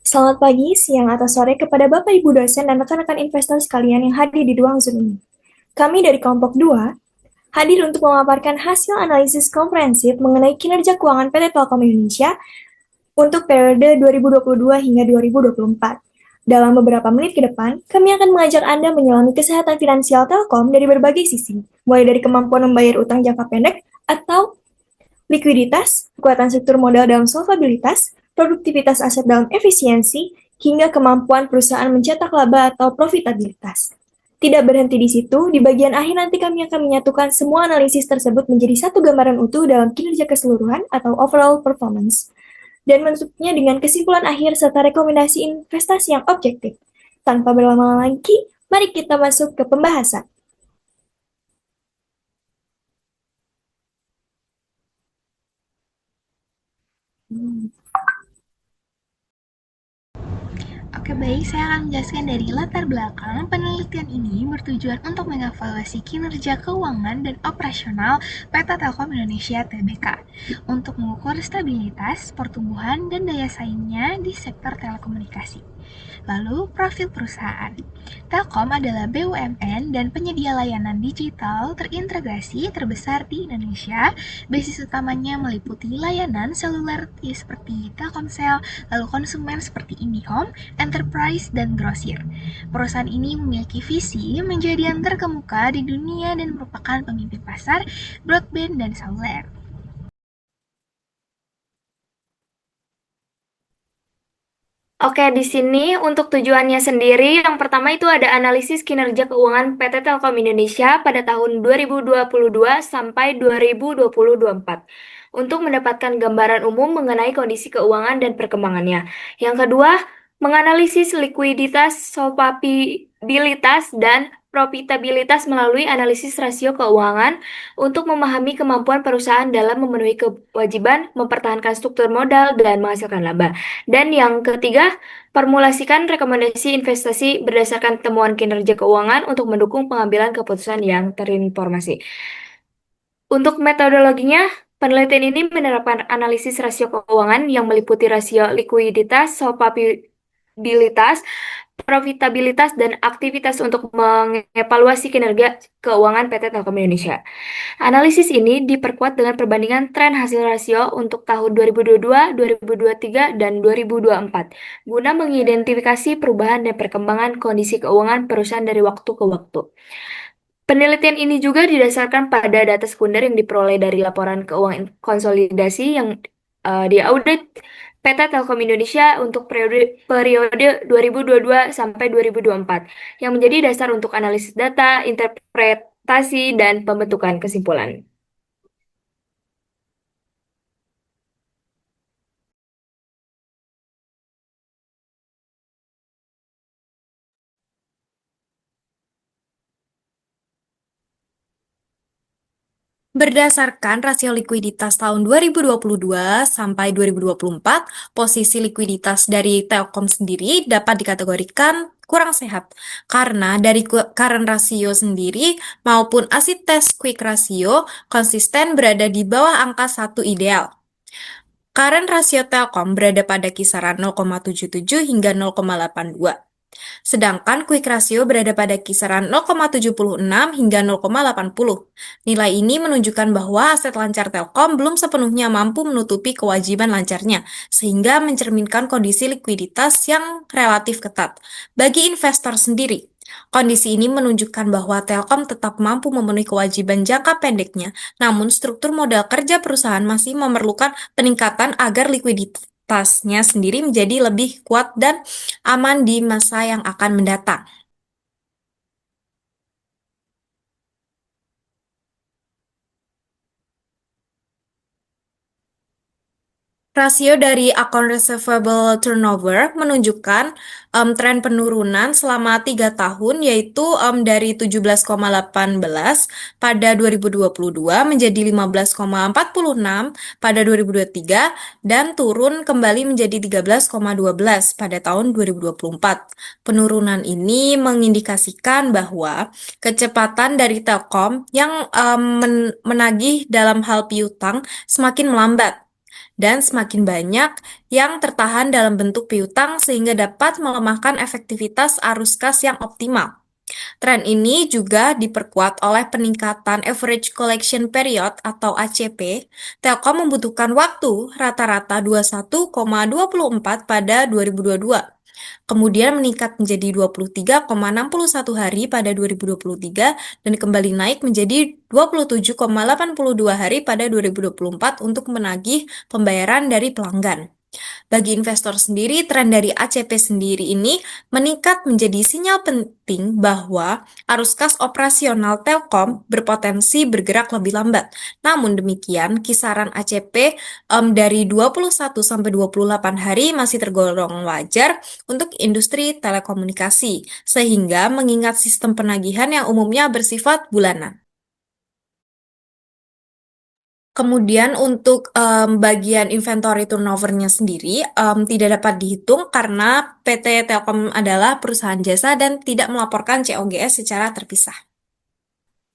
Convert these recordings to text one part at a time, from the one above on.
Selamat pagi, siang, atau sore kepada Bapak Ibu dosen dan rekan-rekan investor sekalian yang hadir di ruang Zoom ini. Kami dari kelompok 2 hadir untuk memaparkan hasil analisis komprehensif mengenai kinerja keuangan PT Telkom Indonesia untuk periode 2022 hingga 2024. Dalam beberapa menit ke depan, kami akan mengajak Anda menyelami kesehatan finansial Telkom dari berbagai sisi, mulai dari kemampuan membayar utang jangka pendek atau likuiditas, kekuatan struktur modal dalam solvabilitas, produktivitas aset dalam efisiensi, hingga kemampuan perusahaan mencetak laba atau profitabilitas. Tidak berhenti di situ, di bagian akhir nanti kami akan menyatukan semua analisis tersebut menjadi satu gambaran utuh dalam kinerja keseluruhan atau overall performance, dan menutupnya dengan kesimpulan akhir serta rekomendasi investasi yang objektif. Tanpa berlama-lama lagi, mari kita masuk ke pembahasan. Oke baik, saya akan menjelaskan dari latar belakang. Penelitian ini bertujuan untuk mengevaluasi kinerja keuangan dan operasional PT Telkom Indonesia Tbk untuk mengukur stabilitas, pertumbuhan, dan daya saingnya di sektor telekomunikasi. Lalu, profil perusahaan. Telkom adalah BUMN dan penyedia layanan digital terintegrasi terbesar di Indonesia. Basis utamanya meliputi layanan seluler seperti Telkomsel, lalu konsumen seperti IndiHome, Enterprise, dan Grosir. Perusahaan ini memiliki visi menjadi yang terkemuka di dunia dan merupakan pemimpin pasar broadband dan seluler. Oke, di sini untuk tujuannya sendiri, yang pertama itu ada analisis kinerja keuangan PT Telkom Indonesia pada tahun 2022 sampai 2024 untuk mendapatkan gambaran umum mengenai kondisi keuangan dan perkembangannya. Yang kedua, menganalisis likuiditas, solvabilitas, dan profitabilitas melalui analisis rasio keuangan untuk memahami kemampuan perusahaan dalam memenuhi kewajiban, mempertahankan struktur modal, dan menghasilkan laba. Dan yang ketiga, formulasikan rekomendasi investasi berdasarkan temuan kinerja keuangan untuk mendukung pengambilan keputusan yang terinformasi. Untuk metodologinya, penelitian ini menerapkan analisis rasio keuangan yang meliputi rasio likuiditas, solvabilitas, profitabilitas, dan aktivitas untuk mengevaluasi kinerja keuangan PT Telkom Indonesia. Analisis ini diperkuat dengan perbandingan tren hasil rasio untuk tahun 2022, 2023, dan 2024, guna mengidentifikasi perubahan dan perkembangan kondisi keuangan perusahaan dari waktu ke waktu. Penelitian ini juga didasarkan pada data sekunder yang diperoleh dari laporan keuangan konsolidasi yang diaudit PT Telkom Indonesia untuk periode 2022 sampai 2024, yang menjadi dasar untuk analisis data, interpretasi, dan pembentukan kesimpulan. Berdasarkan rasio likuiditas tahun 2022 sampai 2024, posisi likuiditas dari Telkom sendiri dapat dikategorikan kurang sehat karena dari current ratio sendiri maupun acid test quick ratio konsisten berada di bawah angka 1 ideal. Current rasio Telkom berada pada kisaran 0,77 hingga 0,82. Sedangkan quick ratio berada pada kisaran 0,76 hingga 0,80. Nilai ini menunjukkan bahwa aset lancar Telkom belum sepenuhnya mampu menutupi kewajiban lancarnya, sehingga mencerminkan kondisi likuiditas yang relatif ketat. Bagi investor sendiri, kondisi ini menunjukkan bahwa Telkom tetap mampu memenuhi kewajiban jangka pendeknya, namun struktur modal kerja perusahaan masih memerlukan peningkatan agar likuiditasnya sendiri menjadi lebih kuat dan aman di masa yang akan mendatang. Rasio dari account receivable turnover menunjukkan tren penurunan selama 3 tahun, yaitu dari 17,18 pada 2022 menjadi 15,46 pada 2023 dan turun kembali menjadi 13,12 pada tahun 2024. Penurunan ini mengindikasikan bahwa kecepatan dari Telkom yang menagih dalam hal piutang semakin melambat. dan semakin banyak yang tertahan dalam bentuk piutang sehingga dapat melemahkan efektivitas arus kas yang optimal. Tren ini juga diperkuat oleh peningkatan average collection period atau ACP. Telkom membutuhkan waktu rata-rata 21,24 pada 2022. Kemudian meningkat menjadi 23,61 hari pada 2023 dan kembali naik menjadi 27,82 hari pada 2024 untuk menagih pembayaran dari pelanggan. Bagi investor sendiri, tren dari ACP sendiri ini meningkat menjadi sinyal penting bahwa arus kas operasional Telkom berpotensi bergerak lebih lambat. Namun demikian, kisaran ACP dari 21 sampai 28 hari masih tergolong wajar untuk industri telekomunikasi, sehingga mengingat sistem penagihan yang umumnya bersifat bulanan. Kemudian untuk bagian inventory turnover-nya sendiri tidak dapat dihitung karena PT Telkom adalah perusahaan jasa dan tidak melaporkan COGS secara terpisah.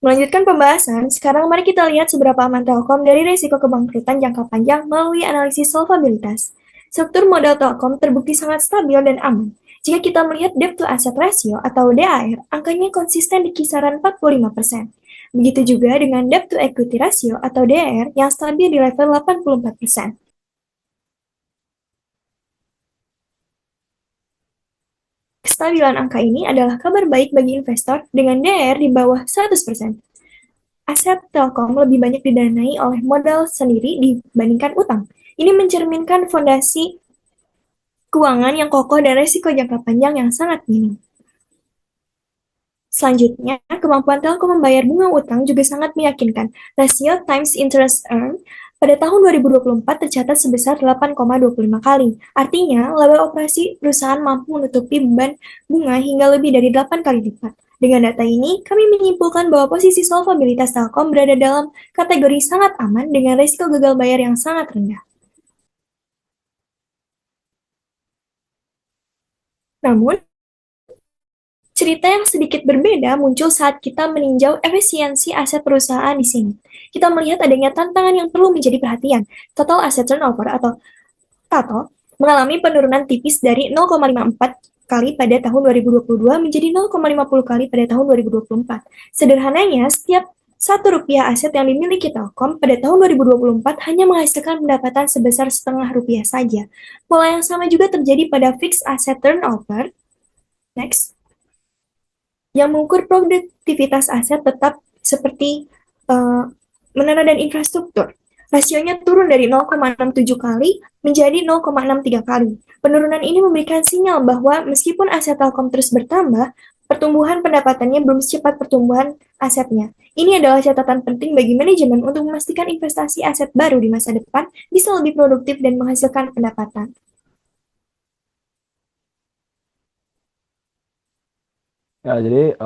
Melanjutkan pembahasan, sekarang mari kita lihat seberapa aman Telkom dari risiko kebangkrutan jangka panjang melalui analisis solvabilitas. Struktur modal Telkom terbukti sangat stabil dan aman. Jika kita melihat debt to asset ratio atau DAR, angkanya konsisten di kisaran 45%. Begitu juga dengan debt to equity ratio atau DER yang stabil di level 84%. Kestabilan angka ini adalah kabar baik bagi investor dengan DER di bawah 100%. Aset Telkom lebih banyak didanai oleh modal sendiri dibandingkan utang. Ini mencerminkan fondasi keuangan yang kokoh dan risiko jangka panjang yang sangat minim. Selanjutnya, kemampuan Telkom membayar bunga utang juga sangat meyakinkan. Rasio times interest earned pada tahun 2024 tercatat sebesar 8,25 kali. Artinya, laba operasi perusahaan mampu menutupi beban bunga hingga lebih dari 8 kali lipat. Dengan data ini, kami menyimpulkan bahwa posisi solvabilitas Telkom berada dalam kategori sangat aman dengan risiko gagal bayar yang sangat rendah. Namun, cerita yang sedikit berbeda muncul saat kita meninjau efisiensi aset perusahaan di sini. Kita melihat adanya tantangan yang perlu menjadi perhatian. Total asset turnover atau TATO mengalami penurunan tipis dari 0,54 kali pada tahun 2022 menjadi 0,50 kali pada tahun 2024. Sederhananya, setiap Rp1 aset yang dimiliki Telkom pada tahun 2024 hanya menghasilkan pendapatan sebesar Rp0,5 saja. Pola yang sama juga terjadi pada fixed asset turnover. Next. Yang mengukur produktivitas aset tetap seperti menara dan infrastruktur. Rasionya turun dari 0,67 kali menjadi 0,63 kali. Penurunan ini memberikan sinyal bahwa meskipun aset Telkom terus bertambah, pertumbuhan pendapatannya belum secepat pertumbuhan asetnya. Ini adalah catatan penting bagi manajemen untuk memastikan investasi aset baru di masa depan bisa lebih produktif dan menghasilkan pendapatan. Ya, jadi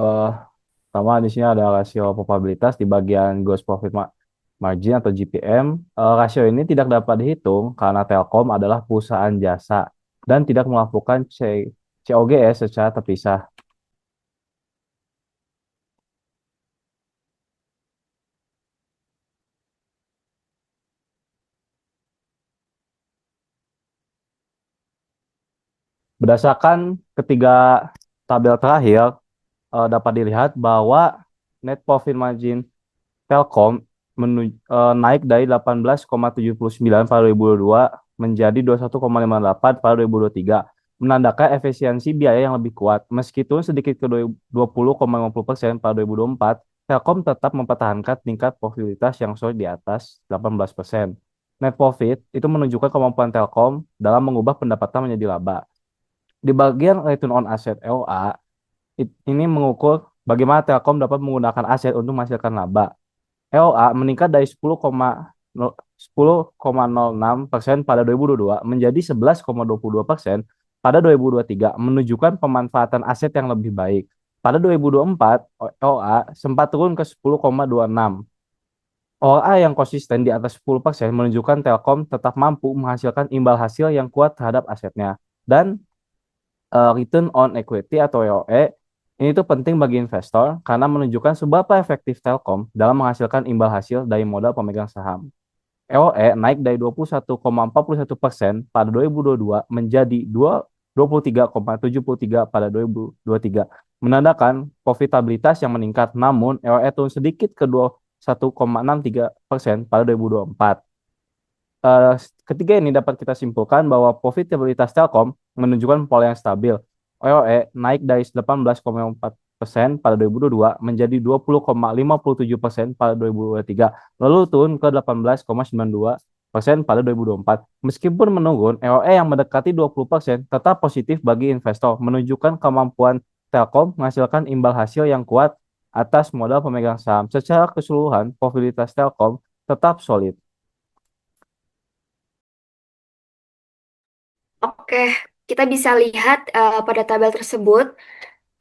pertama di sini ada rasio probabilitas di bagian gross profit margin atau GPM. Rasio ini tidak dapat dihitung karena Telkom adalah perusahaan jasa dan tidak melakukan COGS secara terpisah. Berdasarkan ketiga tabel terakhir, dapat dilihat bahwa net profit margin Telkom naik dari 18,79 pada 2022 menjadi 21,58 pada 2023, menandakan efisiensi biaya yang lebih kuat. Meskipun sedikit ke 20,50% pada 2024, Telkom tetap mempertahankan tingkat profitabilitas yang solid di atas 18%. Net profit itu menunjukkan kemampuan Telkom dalam mengubah pendapatan menjadi laba. Di bagian return on asset ROA, ini mengukur bagaimana Telkom dapat menggunakan aset untuk menghasilkan laba. ROA meningkat dari 10,06% pada 2022 menjadi 11,22% pada 2023, menunjukkan pemanfaatan aset yang lebih baik. Pada 2024, ROA sempat turun ke 10,26. ROA yang konsisten di atas 10% menunjukkan Telkom tetap mampu menghasilkan imbal hasil yang kuat terhadap asetnya. Dan return on equity atau ROE ini tuh penting bagi investor karena menunjukkan seberapa efektif Telkom dalam menghasilkan imbal hasil dari modal pemegang saham. ROE naik dari 21,41% pada 2022 menjadi 23,73 pada 2023, menandakan profitabilitas yang meningkat, namun ROE turun sedikit ke 21,63% pada 2024. Ketiga ini dapat kita simpulkan bahwa profitabilitas Telkom menunjukkan pola yang stabil. ROE naik dari 18,4% pada 2022 menjadi 20,57% pada 2023, lalu turun ke 18,92% pada 2024. Meskipun menurun, ROE yang mendekati 20% tetap positif bagi investor, menunjukkan kemampuan Telkom menghasilkan imbal hasil yang kuat atas modal pemegang saham. Secara keseluruhan, profitabilitas Telkom tetap solid. Oke, kita bisa lihat pada tabel tersebut,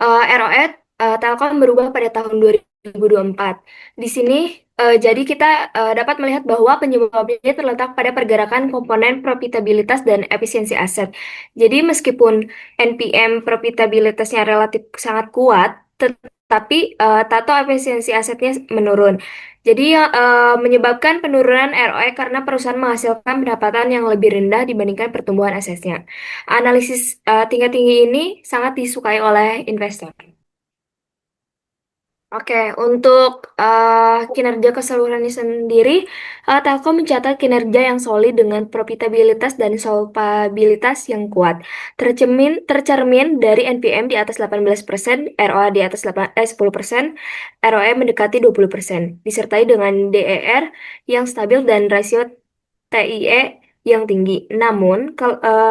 ROE Telkom berubah pada tahun 2024. Di sini, jadi kita dapat melihat bahwa penyebabnya terletak pada pergerakan komponen profitabilitas dan efisiensi aset. Jadi meskipun NPM profitabilitasnya relatif sangat kuat, tetapi tato efisiensi asetnya menurun. Jadi menyebabkan penurunan ROE karena perusahaan menghasilkan pendapatan yang lebih rendah dibandingkan pertumbuhan asetnya. Analisis tingkat tinggi ini sangat disukai oleh investor. Oke, untuk kinerja keseluruhannya sendiri, Telkom mencatat kinerja yang solid dengan profitabilitas dan solvabilitas yang kuat. Tercermin dari NPM di atas 18%, ROA di atas 10%, ROE mendekati 20%, disertai dengan DER yang stabil dan rasio TIE yang tinggi. Namun,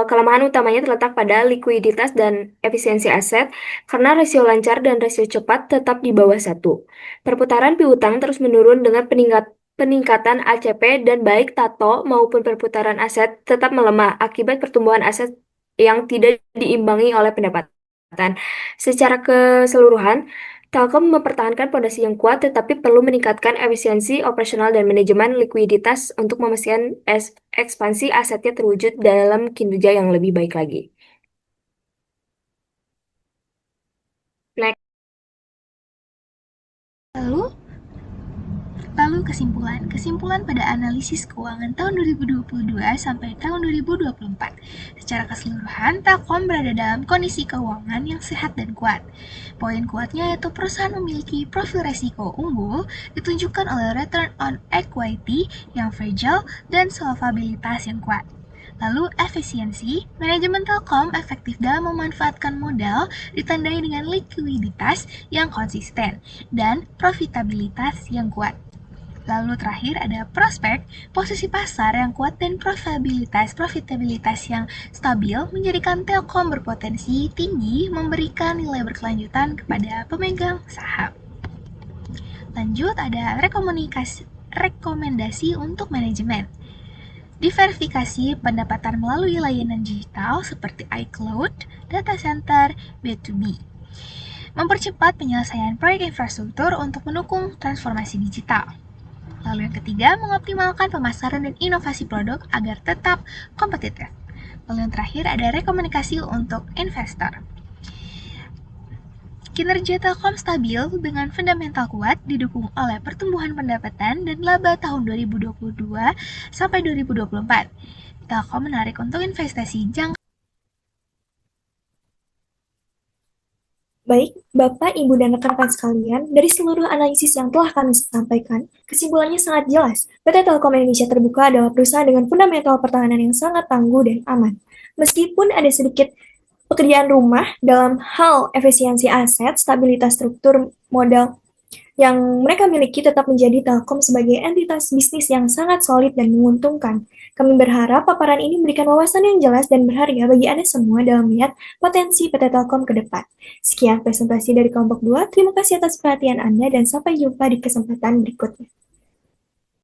kelemahan utamanya terletak pada likuiditas dan efisiensi aset, karena rasio lancar dan rasio cepat tetap di bawah 1. Perputaran piutang terus menurun dengan peningkatan ACP, dan baik tato maupun perputaran aset tetap melemah akibat pertumbuhan aset yang tidak diimbangi oleh pendapatan. Secara keseluruhan, Telkom mempertahankan pondasi yang kuat, tetapi perlu meningkatkan efisiensi operasional dan manajemen likuiditas untuk memastikan ekspansi asetnya terwujud dalam kinerja yang lebih baik lagi. Next. Lalu kesimpulan pada analisis keuangan tahun 2022 sampai tahun 2024. Secara keseluruhan, Telkom berada dalam kondisi keuangan yang sehat dan kuat. Poin kuatnya yaitu perusahaan memiliki profil resiko unggul, ditunjukkan oleh return on equity yang fragile dan solvabilitas yang kuat. Lalu efisiensi, manajemen Telkom efektif dalam memanfaatkan modal ditandai dengan likuiditas yang konsisten dan profitabilitas yang kuat. Lalu terakhir ada prospek, posisi pasar yang kuat dan profitabilitas yang stabil menjadikan Telkom berpotensi tinggi memberikan nilai berkelanjutan kepada pemegang saham. Lanjut ada rekomendasi untuk manajemen. Diverifikasi pendapatan melalui layanan digital seperti iCloud, data center, B2B. Mempercepat penyelesaian proyek infrastruktur untuk mendukung transformasi digital. Lalu yang ketiga, mengoptimalkan pemasaran dan inovasi produk agar tetap kompetitif. Lalu yang terakhir ada rekomendasi untuk investor. Kinerja Telkom stabil dengan fundamental kuat didukung oleh pertumbuhan pendapatan dan laba tahun 2022 sampai 2024. Telkom menarik untuk investasi jangka. Baik, Bapak, Ibu, dan rekan-rekan sekalian, dari seluruh analisis yang telah kami sampaikan, kesimpulannya sangat jelas. PT Telkom Indonesia Terbuka adalah perusahaan dengan fundamental pertahanan yang sangat tangguh dan aman. Meskipun ada sedikit pekerjaan rumah dalam hal efisiensi aset, stabilitas struktur modal yang mereka miliki tetap menjadi Telkom sebagai entitas bisnis yang sangat solid dan menguntungkan. Kami berharap paparan ini memberikan wawasan yang jelas dan berharga bagi Anda semua dalam melihat potensi PT Telkom ke depan. Sekian presentasi dari kelompok 2, terima kasih atas perhatian Anda dan sampai jumpa di kesempatan berikutnya.